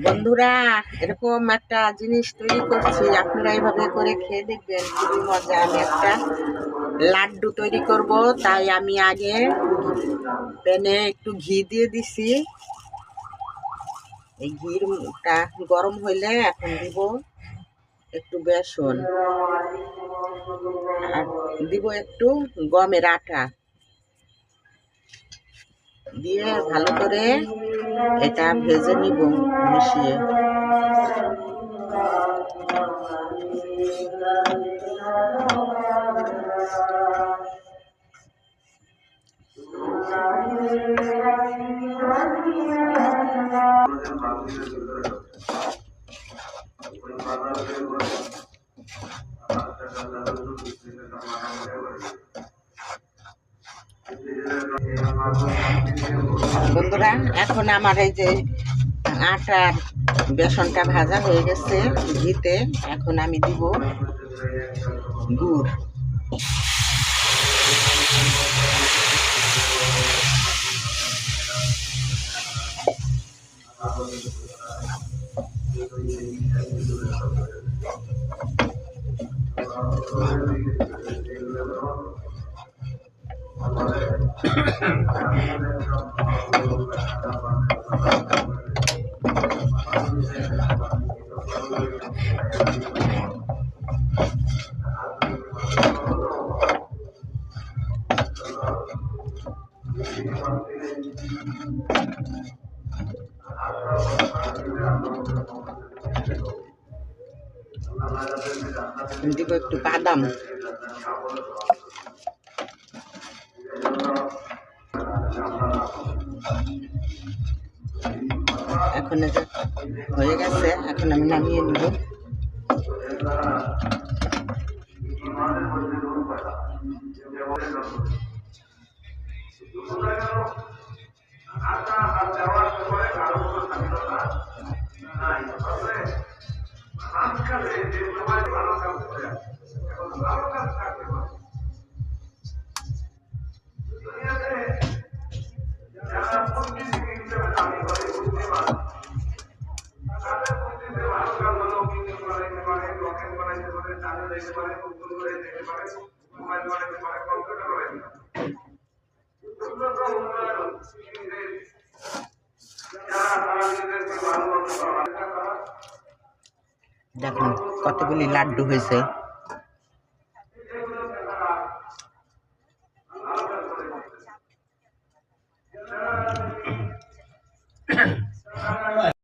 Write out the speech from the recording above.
বন্ধুরা, এরকম একটা জিনিস তৈরি করছি, আপনারা এইভাবে করে খেয়ে দেখবেন, খুবই মজা। আমি একটা লাড্ডু তৈরি করব, তাই আমি আগে প্যানে একটু ঘি দিয়ে দিছি। এই ঘিটা গরম হইলে এখন দিব একটু বেসন আর দিব একটু গমের আটা দিয়ে ভালো করে এটা ভেজে নিব মিশিয়ে। বন্ধুরা, এখন আমার এই যে আটার বেসনটা ভাজা হয়ে গেছে ঘিতে, এখন আমি দিব গুড়। দিব একটু বাদাম, এখন হয়ে গেছে, এখন আমি নামিয়ে নিব। দেখুন কতগুলি লাড্ডু হয়েছে।